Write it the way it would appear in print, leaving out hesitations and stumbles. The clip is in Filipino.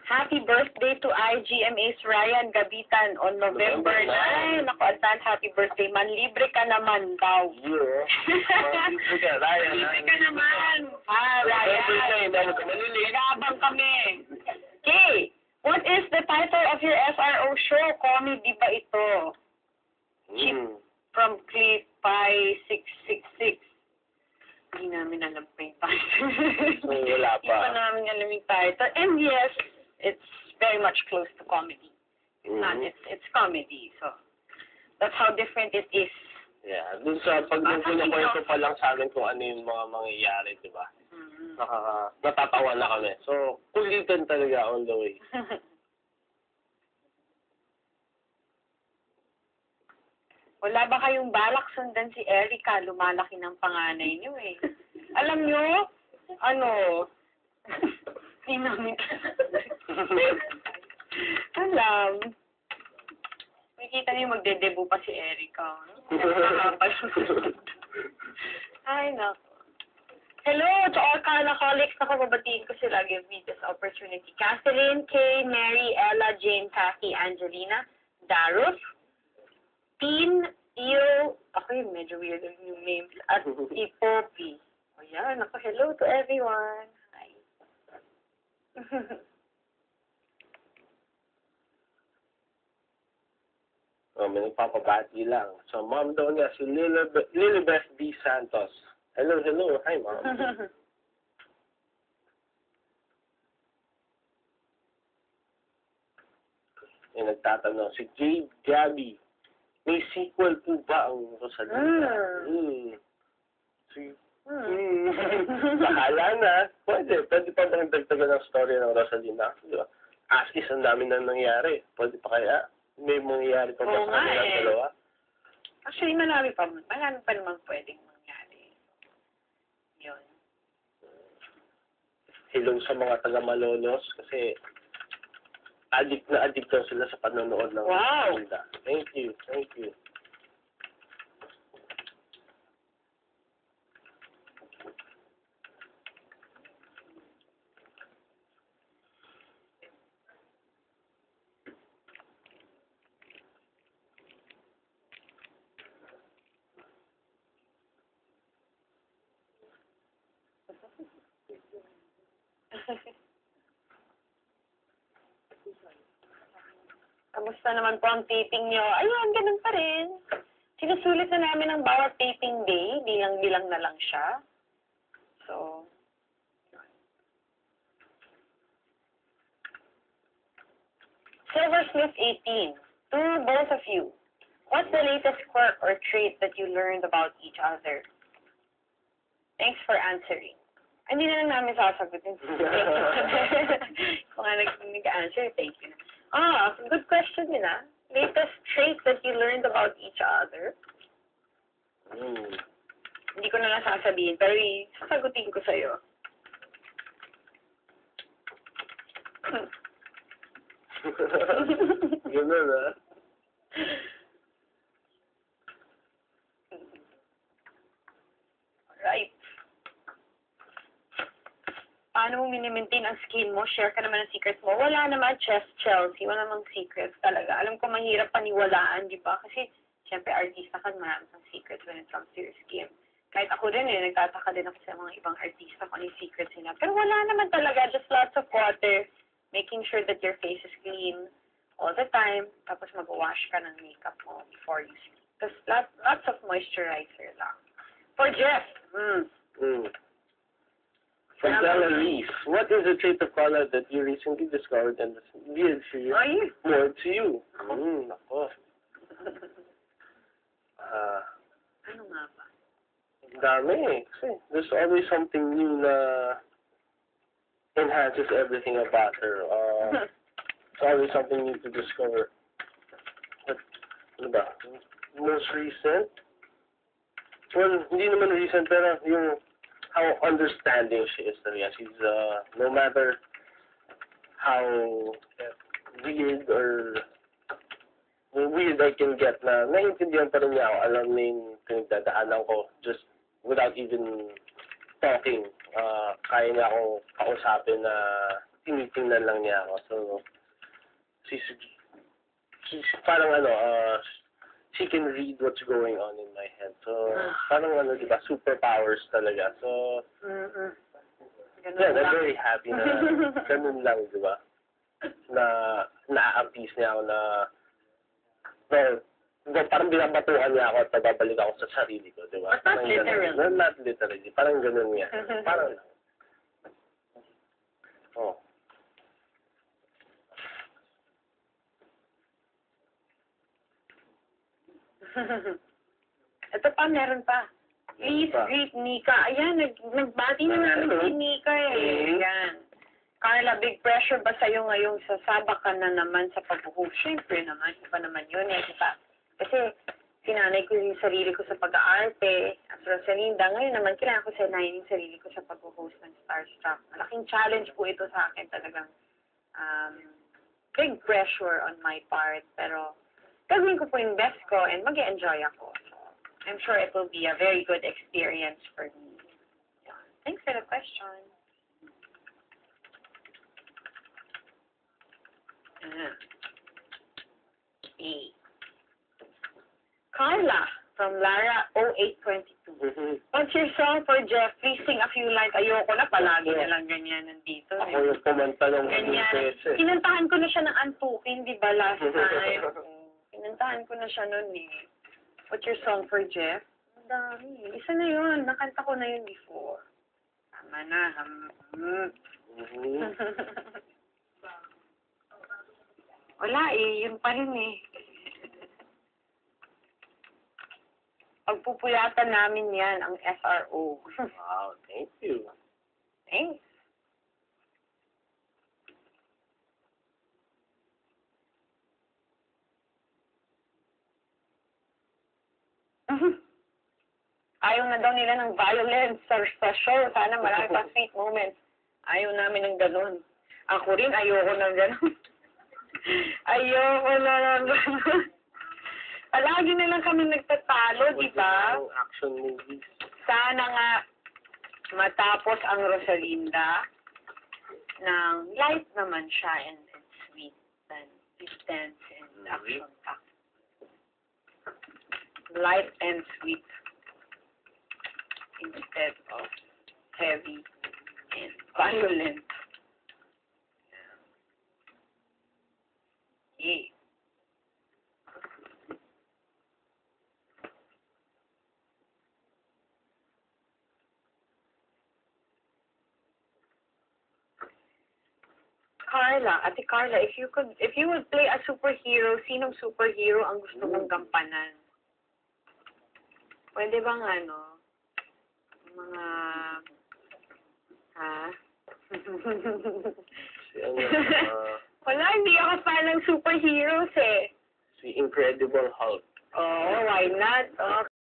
Happy birthday to IGMA's Ryan Gabitan on November 9. Naku, advance happy birthday man. Libre ka naman daw. Yeah. Libre ka, Ryan. Libre ka naman. Ryan. Nag-aabang kami. Okay. What is the title of your SRO show? Comedy ba ito? Chip from Clip 5666. Hindi namin alam pa yung title. Wala pa. Hindi pa namin alam yung title. And yes, it's very much close to comedy. It's comedy. So, that's how different it is. Yeah. Dun sa pag pinakwento pa lang sa akin kung ano yung mga mangyayari, di ba? Natatawa na kami. So, kulitan talaga all the way. Wala ba kayong balak sundan si Erica? Lumalaki ng panganay niyo eh. Alam niyo, hindi namin alam. Makikita niyo magde-debut pa si Erica. Ay, naku. Hello to all Carlaholics. Nakababatiin ko sila. Give me this opportunity. Catherine, Kay, Mary, Ella, Jane, Kathy, Angelina, Darus, Teen, Iyo, ako yung medyo weird yung names, at si Poppy. O yan, ako, hello to everyone. Hi. May nagpapabati lang. So, mom daw niya, si Lilibeth D. Santos. Hello. Hi, mom. Yung nagtatanong, si Jade Gabby. May sequel po ba ang Rosalina? Bahala na. Pwede pa bang dagdagan ng story ng Rosalina? Diba? As is, ang dami na nangyari. Pwede pa kaya? May mangyayari pa ba sa kanilang dalawa? Actually, marami pa naman pwedeng mangyari. Yun. Hello sa mga taga-Malolos kasi addict na sila sa panonood ng Rosalina. Thank you. Kamusta naman po ang taping nyo? Ayun, ganun pa rin. Sinusulit na namin ang bawat taping day. Bilang-bilang na lang siya. So, Silversmith 18. To both of you, what's the latest quirk or trait that you learned about each other? Thanks for answering. Hindi na lang namin sasagutin. Kung nga nag-answer, thank you. Good question din Latest trait that you learned about each other? Hindi ko na lang sasabihin, pero sasagutin ko sa'yo. Ganun, Right. Paano mo minimaintain ang skin mo? Share ka naman ang secrets mo. Wala naman, Chelsea. Wala namang secrets talaga. Alam ko mahirap paniwalaan, di ba? Kasi, syempre, artista ka, marami kang secrets when it comes to your skin. Kahit ako rin nagtataka din ako sa mga ibang artista kung ano yung secrets nila. Pero wala naman talaga. Just lots of water. Making sure that your face is clean all the time. Tapos mag-wash ka ng makeup mo before you sleep. Tapos lots of moisturizer lang. For Jeff, From Bella Reese, what is a trait of color that you recently discovered and weird for you? More to you? Nako. Ano nga ba? Dami kasi there's always something new na enhances everything about her. It's always something new to discover. But, ano ba? Most recent? Well, hindi naman recent, pero yung how understanding she is talaga. She's, no matter how weird or weird I can get na naiintindihan pa rin niya ako. Alam na yung pinagdadaanan ko just without even talking. Kaya niya akong kausapin na tinitingnan lang niya ako. So, she's parang she can read what's going on in my head. So, parang di ba, superpowers talaga. So, Ganun yeah, I'm lang. very happy na ganun lang, di ba? Na na-appease niya ako na, parang binabatuhan niya ako at nababalik ako sa sarili ko, di ba? But not literally. Not literally. Parang ganun niya. Parang, oh. Ito pa, meron pa. Please greet Nika. Ayan, nagbati na namin si Nika eh. Ayan. Carla, big pressure ba sa'yo ngayong sasabak ka na naman sa pag-host? Siyempre naman, iba naman yun eh, diba? Kasi sinanay ko yung sarili ko sa pag-aarte. At Rosalinda, ngayon naman kailangan ko sanayin yung sarili ko sa pag-host ng Starstruck. Malaking challenge po ito sa akin talagang. Big pressure on my part. Pero gagawin ko po yung best ko and mag-enjoy ako. So, I'm sure it will be a very good experience for me. Yeah. Thanks for the question. E. Carla from Lara 0822. What's your song for Jeff? Please sing a few lines. Ayoko na, palagi na lang ganyan nandito. Ako yung kumanta ng Ganyan. Kinantahan ko na siya ng antukin, di ba, last time? Kinantahan ko na siya nun eh. What's your song for Jeff? Ang dami. Isa na yun. Nakanta ko na yun before. Tama na. Wala eh. Yun pa rin eh. Pagpupuyatan namin yan, ang SRO. Wow, thank you. Thanks. Ayaw na daw nila ng violence sa show. Sana marami pa sweet moments. Ayaw namin ng ganun. Ako rin, ayoko ng ganun. Ayoko na ng ganun. Palagi na lang kami nagtatalo, di ba? Action movies. Sana nga matapos ang Rosalinda ng light naman siya and sweet and intense and action-packed. Light and sweet instead of heavy and violent. Yeah. Carla, Ate Carla, if you would play a superhero, sinong superhero ang gusto mong gampanan? Pwede bang mga Wala, hindi ako fan ng superheroes eh. Si Incredible Hulk. Oh, why not? Oh,